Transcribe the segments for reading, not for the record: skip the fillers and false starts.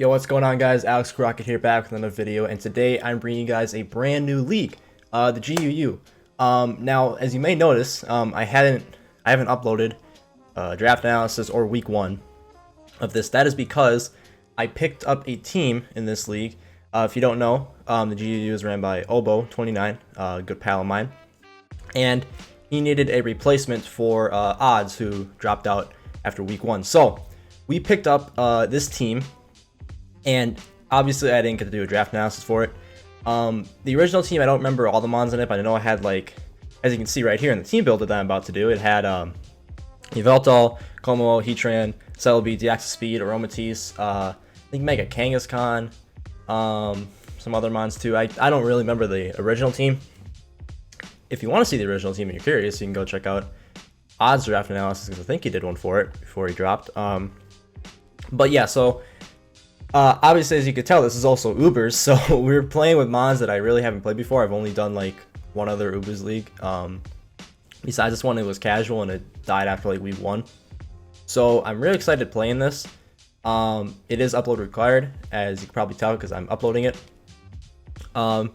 Yo, what's going on, guys? Alexcoolrocket here, back with another video, and today I'm bringing you guys a brand new league, the GUU. Now, as you may notice, I haven't uploaded draft analysis or week 1 of this. That is because I picked up a team in this league. If you don't know, the GUU is ran by Obo29, a good pal of mine, and he needed a replacement for Odds, who dropped out after week 1. So we picked up this team. And obviously I didn't get to do a draft analysis for it. The original team, I don't remember all the mons in it, but I know I had, like, as you can see right here in the team builder that I'm about to do, it had Yveltal, Como, Heatran, Celebi, Deaxis Speed, Aromatisse, I think Mega Kangaskhan, some other mons too. I don't really remember the original team. If you want to see the original team and you're curious, you can go check out Odds draft analysis, because I think he did one for it before he dropped. But yeah, so obviously, as you could tell, this is also Ubers, so we're playing with mons that I really haven't played before. I've only done like one other Ubers league. Besides this one, it was casual and it died after like week 1. So I'm really excited to play in this. It is upload required, as you can probably tell, because I'm uploading it. So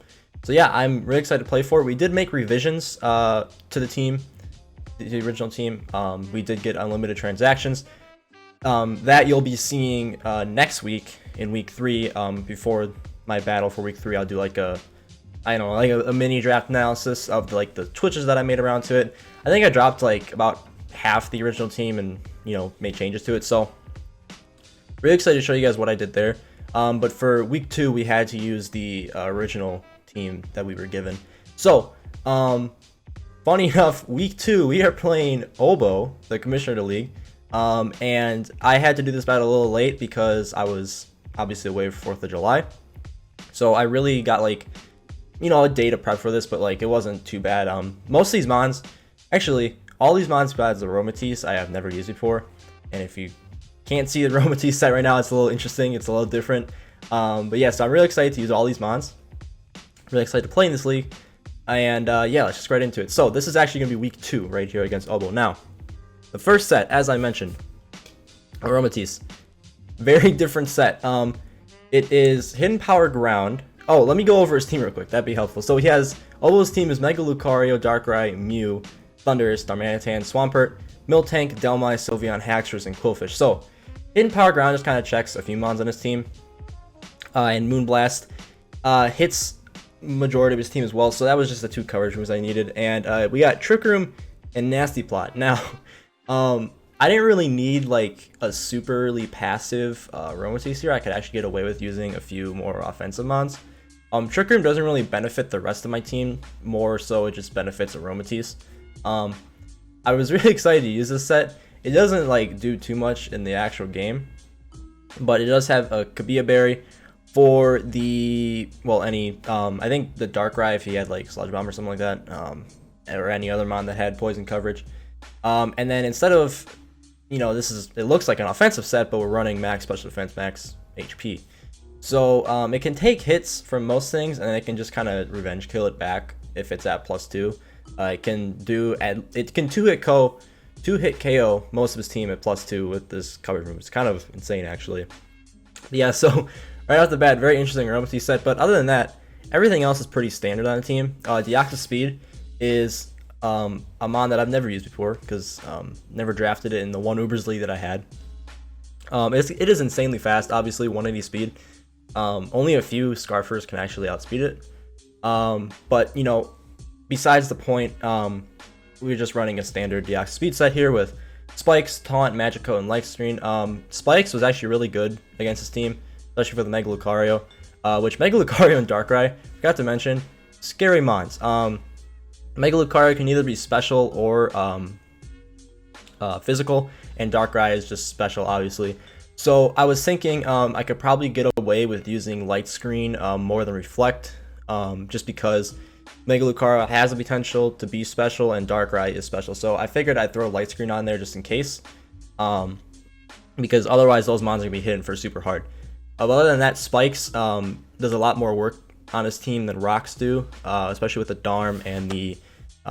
yeah, I'm really excited to play for it. We did make revisions to the team, the original team. We did get unlimited transactions. That you'll be seeing next week in week 3. Before my battle for week 3, I'll do like a mini draft analysis of the twitches that I made around to it. I think I dropped like about half the original team and made changes to it. So really excited to show you guys what I did there. But for week 2, we had to use the original team that we were given. So funny enough, week 2 we are playing Obo, the commissioner of the league. And I had to do this battle a little late because I was obviously away for 4th of July. So I really got a day to prep for this, but it wasn't too bad. Most of these mons, actually, all these mons besides the Aromatisse I have never used before. And if you can't see the Aromatisse set right now, it's a little interesting. It's a little different. But yeah, so I'm really excited to use all these mons. Really excited to play in this league. And yeah, let's just get right into it. So this is actually going to be week 2 right here against Obo. Now, the first set, as I mentioned, Aromatisse, very different set. It is Hidden Power Ground. Oh, let me go over his team real quick. That'd be helpful. So he has, Obo's team is Mega Lucario, Darkrai, Mew, Thundurus, Darmanitan, Swampert, Miltank, Delmi, Sylveon, Haxorus, and Quillfish. So Hidden Power Ground just kind of checks a few mons on his team. And Moonblast hits majority of his team as well. So that was just the 2 coverage moves I needed. And we got Trick Room and Nasty Plot. Now, I didn't really need a superly passive Aromatisse here. I could actually get away with using a few more offensive mons. Trick Room doesn't really benefit the rest of my team, more so it just benefits Aromatisse. I was really excited to use this set. It doesn't do too much in the actual game, but it does have a Kabia Berry for the, well, any, I think the Darkrai, if he had Sludge Bomb or something like that, or any other mon that had poison coverage. And then instead of, it looks like an offensive set, but we're running max special defense, max HP. So it can take hits from most things, and it can just kind of revenge kill it back if it's at +2. It can 2-hit KO most of his team at +2 with this coverage move. It's kind of insane, actually. But yeah, so right off the bat, very interesting Aromatisse set. But other than that, everything else is pretty standard on the team. Deaxis Speed is a mon that I've never used before, because never drafted it in the one Ubers league that I had. It is insanely fast, obviously, 180 speed. Only a few Scarfers can actually outspeed it. But besides the point, we're just running a standard Deaxis Speed set here with Spikes, Taunt, Magico, and Light Screen. Spikes was actually really good against this team, especially for the Mega Lucario, which Mega Lucario and Darkrai, forgot to mention, scary mons. Mega Lucario can either be special or physical, and Darkrai is just special, obviously. So I was thinking I could probably get away with using Light Screen more than Reflect, just because Mega Lucario has the potential to be special and Darkrai is special. So I figured I'd throw Light Screen on there just in case, because otherwise those mons are going to be hitting for super hard. But other than that, Spikes does a lot more work on his team than Rocks do, especially with the Darm and the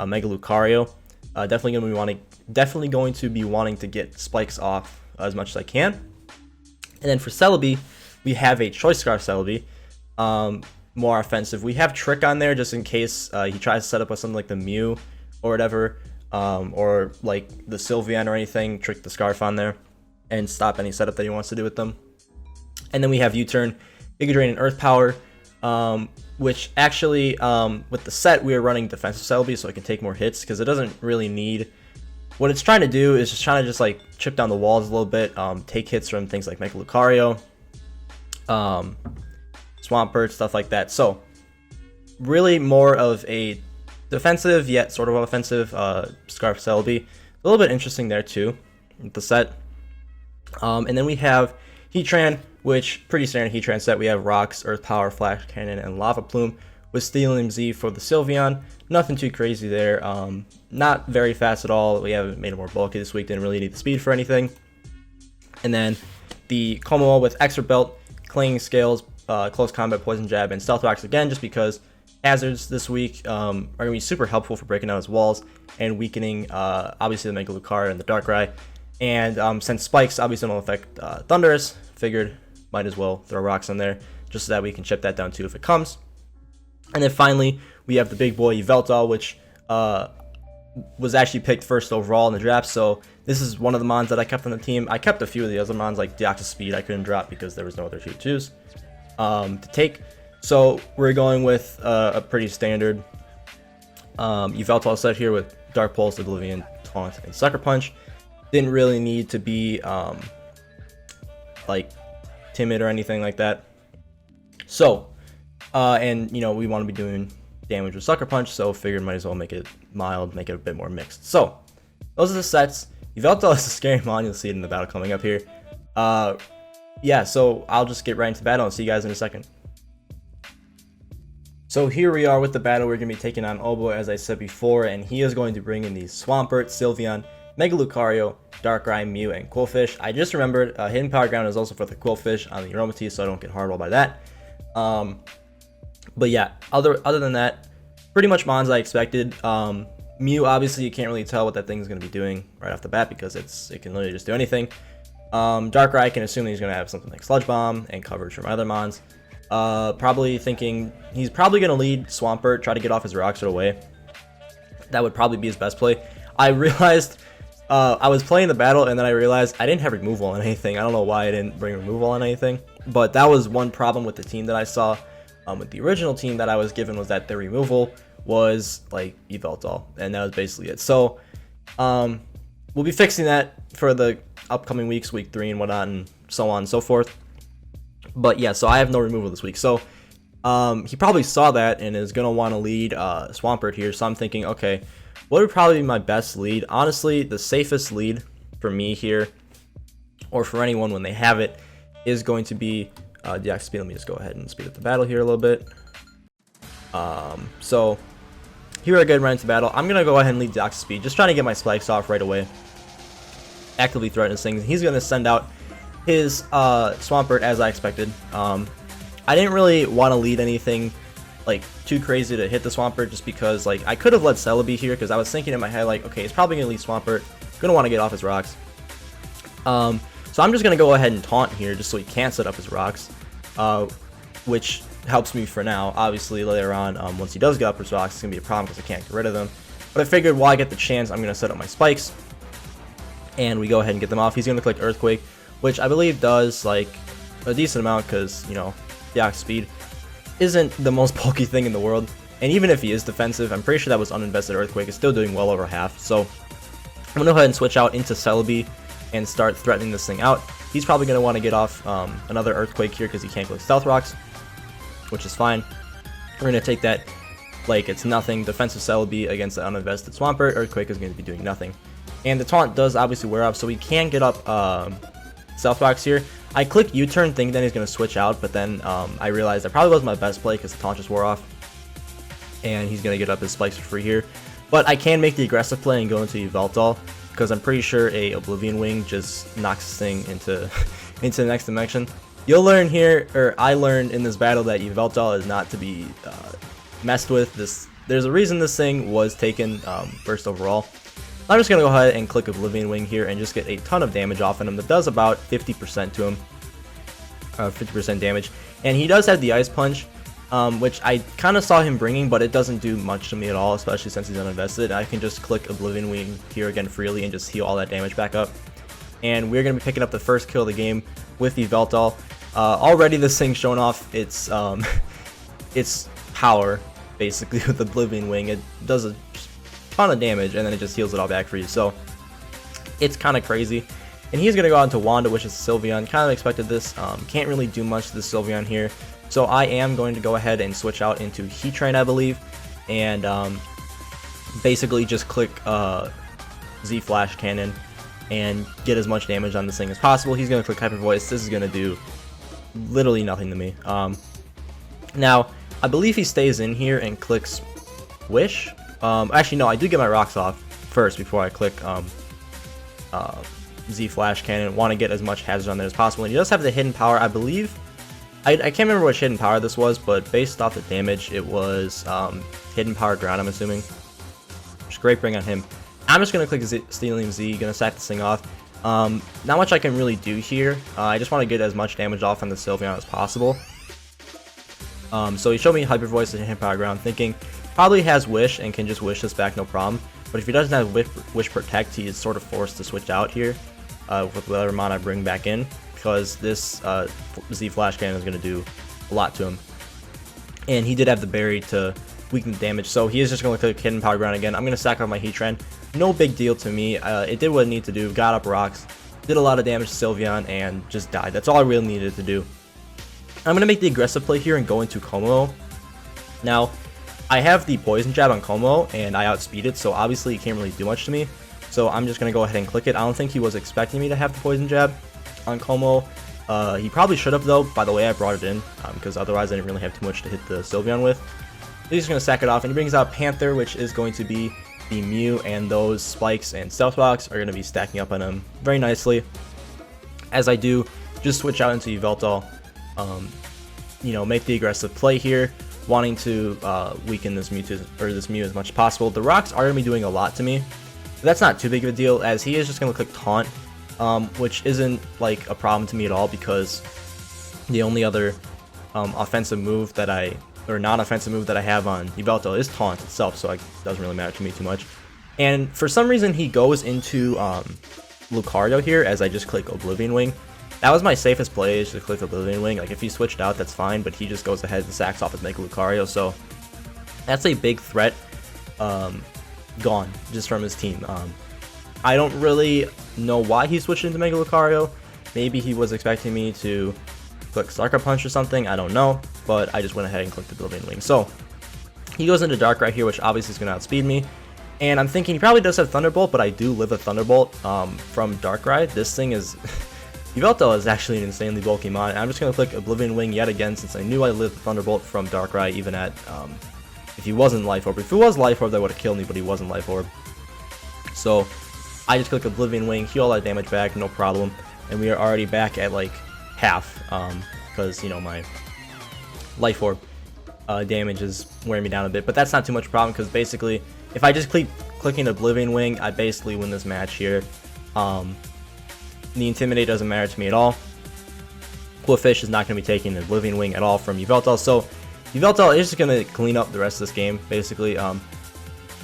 Mega Lucario. Definitely going to be wanting to get Spikes off as much as I can. And then for Celebi, we have a Choice Scarf Celebi, more offensive. We have Trick on there just in case he tries to set up with something like the Mew or whatever, or like the Sylveon or anything. Trick the Scarf on there and stop any setup that he wants to do with them. And then we have U-Turn, Giga Drain, and Earth Power, which actually with the set we are running defensive Celebi so it can take more hits because it doesn't really need. What it's trying to do is just trying to just like chip down the walls a little bit, take hits from things like Mega Lucario, Swampert, stuff like that. So really more of a defensive yet sort of offensive Scarf Celebi. A little bit interesting there too with the set. And then we have Heatran, which pretty standard Heatran set. We have Rocks, Earth Power, Flash Cannon, and Lava Plume with Steel Z for the Sylveon. Nothing too crazy there. Not very fast at all. We haven't made it more bulky this week. Didn't really need the speed for anything. And then the Como with Extra Belt, Clinging Scales, Close Combat, Poison Jab, and Stealth Rocks again, just because hazards this week are going to be super helpful for breaking down his walls and weakening, obviously, the Mega Lucario and the Darkrai. And since Spikes obviously don't affect Thundurus, figured might as well throw Rocks on there just so that we can chip that down too if it comes. And then finally, we have the big boy Yveltal, which was actually picked first overall in the draft. So this is one of the mons that I kept on the team. I kept a few of the other mons like Deoxys Speed I couldn't drop because there was no other two to choose to take. So we're going with a pretty standard Yveltal set here with Dark Pulse, Oblivion, Taunt, and Sucker Punch. Didn't really need to be like timid or anything like that. So and you know, we want to be doing damage with Sucker Punch, so figured might as well make it mild, make it a bit more mixed. So those are the sets. Yveltal is a scary mon. You'll see it in the battle coming up here. Yeah, so I'll just get right into battle and see you guys in a second. So here we are with the battle. We're going to be taking on Obo, as I said before, and he is going to bring in the Swampert, Sylveon, Mega Lucario, Darkrai, Mew, and Quillfish. I just remembered Hidden Power Ground is also for the Quillfish on the Aromatisse, so I don't get hardball by that. But yeah, other than that, pretty much mons I expected. Mew, obviously, you can't really tell what that thing is going to be doing right off the bat because it can literally just do anything. Darkrai, I can assume he's going to have something like Sludge Bomb and coverage from other mons. Probably thinking he's probably going to lead Swampert, try to get off his rocks right away. That would probably be his best play. I realized I was playing the battle and then I realized I didn't have removal on anything. I don't know why I didn't bring removal on anything, but that was one problem with the team that I saw. With the original team that I was given was that the removal was like Yveltal, and that was basically it. So we'll be fixing that for the upcoming weeks, week 3 and whatnot, and so on and so forth. But yeah, so I have no removal this week. So he probably saw that and is going to want to lead Swampert here. So I'm thinking, okay, what would probably be my best lead? Honestly, the safest lead for me here, or for anyone when they have it, is going to be Deoxys Speed. Let me just go ahead and speed up the battle here a little bit. So here I go right into battle. I'm going to go ahead and lead Deoxys Speed, just trying to get my spikes off right away. Actively threatening things. He's going to send out his Swampert as I expected. I didn't really want to lead anything like too crazy to hit the Swampert just because like I could have led Celebi here because I was thinking in my head like, okay, he's probably going to lead Swampert. Going to want to get off his rocks. So I'm just going to go ahead and taunt here just so he can't set up his rocks, which helps me for now. Obviously, later on, once he does get up his rocks, it's going to be a problem because I can't get rid of them. But I figured while I get the chance, I'm going to set up my spikes, and we go ahead and get them off. He's going to click Earthquake, which I believe does like a decent amount because, you know, Deoxys Speed isn't the most bulky thing in the world. And even if he is defensive, I'm pretty sure that was uninvested Earthquake. It's still doing well over half. So I'm going to go ahead and switch out into Celebi and start threatening this thing out. He's probably going to want to get off another Earthquake here because he can't click Stealth Rocks, which is fine. We're going to take that like it's nothing. Defensive Celebi against the uninvested Swampert. Earthquake is going to be doing nothing. And the taunt does obviously wear off, so we can get up Stealth Rocks here. I click U-turn thinking that he's going to switch out, but then I realized that probably was my best play because the taunt just wore off. And he's going to get up his spikes for free here. But I can make the aggressive play and go into Yveltal, because I'm pretty sure a Oblivion Wing just knocks this thing into the next dimension. You'll learn here, or I learned in this battle, that Yveltal is not to be messed with. There's a reason this thing was taken first overall. I'm just going to go ahead and click Oblivion Wing here and just get a ton of damage off on him that does about 50% to him. 50% damage. And he does have the Ice Punch, which I kind of saw him bringing, but it doesn't do much to me at all, especially since he's uninvested. I can just click Oblivion Wing here again freely and just heal all that damage back up. And we're going to be picking up the first kill of the game with Yveltal. Already this thing's showing off its power, basically, with Oblivion Wing. It does a ton of damage, and then it just heals it all back for you. So it's kind of crazy. And he's going to go out into Wanda, which is Sylveon. Kind of expected this. Can't really do much to the Sylveon here. So I am going to go ahead and switch out into Heatran, I believe. And basically just click Z Flash Cannon and get as much damage on this thing as possible. He's going to click Hyper Voice. This is going to do literally nothing to me. Now, I believe he stays in here and clicks Wish. Actually, no, I do get my rocks off first before I click Z Flash Cannon. Want to get as much hazard on there as possible. And he does have the hidden power, I believe. I can't remember which hidden power this was, but based off the damage, it was hidden power ground, I'm assuming. Just great bring on him. I'm just going to click Stealing Z, going to sack this thing off. Not much I can really do here. I just want to get as much damage off on the Sylveon as possible. So he showed me Hyper Voice and hidden power ground, thinking probably has Wish and can just Wish this back, no problem. But if he doesn't have Wish Protect, he is sort of forced to switch out here with whatever mon I bring back in, because this Z Flash Cannon is going to do a lot to him. And he did have the berry to weaken the damage, so he is just going to click Hidden Power Ground again. I'm going to sack off my Heatran. No big deal to me. It did what it needed to do, got up rocks, did a lot of damage to Sylveon, and just died. That's all I really needed to do. I'm going to make the aggressive play here and go into Como. Now, I have the Poison Jab on Como, and I outspeed it, so obviously it can't really do much to me. So I'm just going to go ahead and click it. I don't think he was expecting me to have the Poison Jab on Como. He probably should have, though, by the way I brought it in, because otherwise I didn't really have too much to hit the Sylveon with. He's just going to sack it off, and he brings out Panther, which is going to be the Mew, and those Spikes and Stealth Rocks are going to be stacking up on him very nicely. As I do, just switch out into Yveltal, you know, make the aggressive play here, wanting to weaken this Mew as much as possible. The rocks are going to be doing a lot to me, but that's not too big of a deal, as he is just going to click Taunt, which isn't like a problem to me at all, because the only other offensive move that non-offensive move that I have on Yveltal is Taunt itself, so it doesn't really matter to me too much. And for some reason he goes into Lucario here, as I just click Oblivion Wing. That was my safest play, is to click Oblivion Wing. Like, if he switched out, that's fine, but he just goes ahead and sacks off with Mega Lucario, so that's a big threat gone just from his team. I don't really know why he switched into Mega Lucario. Maybe he was expecting me to click Sucker Punch or something, I don't know, but I just went ahead and clicked the Oblivion Wing. So he goes into Darkrai here, which obviously is going to outspeed me, and I'm thinking he probably does have Thunderbolt, but I do live a Thunderbolt from Darkrai. This thing is Yveltal is actually an insanely bulky mon. I'm just going to click Oblivion Wing yet again, since I knew I lived the Thunderbolt from Darkrai, even at if he wasn't Life Orb. If he was Life Orb, that would have killed me, but he wasn't Life Orb. So I just click Oblivion Wing, heal all that damage back, no problem, and we are already back at like half, because, you know, my Life Orb damage is wearing me down a bit, but that's not too much problem, because basically if I just keep clicking Oblivion Wing, I basically win this match here. The Intimidate doesn't matter to me at all. Qwilfish is not going to be taking the Oblivion Wing at all from Yveltal, so Yveltal is just going to clean up the rest of this game, basically.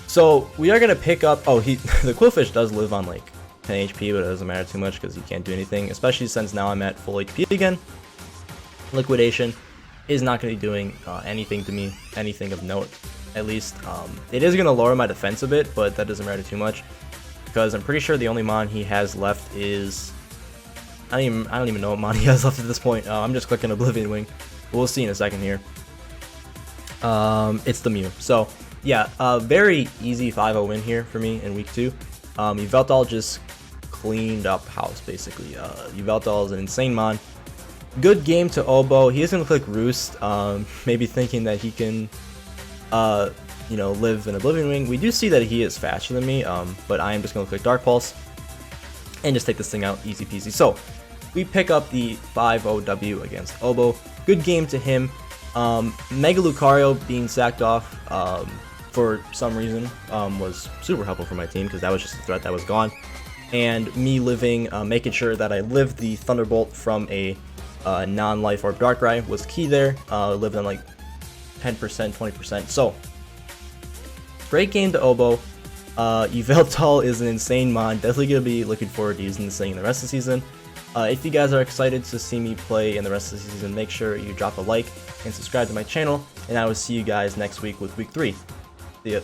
So we are going to pick up, the Qwilfish does live on like 10 HP, but it doesn't matter too much because he can't do anything, especially since now I'm at full HP again. Liquidation is not going to be doing anything to me, anything of note, at least. It is going to lower my defense a bit, but that doesn't matter too much, because I'm pretty sure the only mon he has left is, I don't even know what mon he has left at this point. I'm just clicking Oblivion Wing. We'll see in a second here. It's the Mew. So yeah, very easy 5-0 win here for me in week 2. Yveltal just cleaned up house, basically. Yveltal is an insane mon. Good game to Obo. He is going to click Roost, maybe thinking that he can, you know, live in Oblivion Wing. We do see that he is faster than me, but I am just going to click Dark Pulse and just take this thing out, easy peasy. So we pick up the 5-0 W against Obo. Good game to him. Mega Lucario being sacked off for some reason was super helpful for my team, because that was just a threat that was gone. And me living, making sure that I lived the Thunderbolt from a non-life orb Darkrai was key there. Lived on like 10%, 20%. So great game to Obo. Yveltal is an insane mod. Definitely gonna be looking forward to using this thing in the rest of the season. If you guys are excited to see me play in the rest of the season, make sure you drop a like and subscribe to my channel, and I will see you guys next week with week 3. See ya.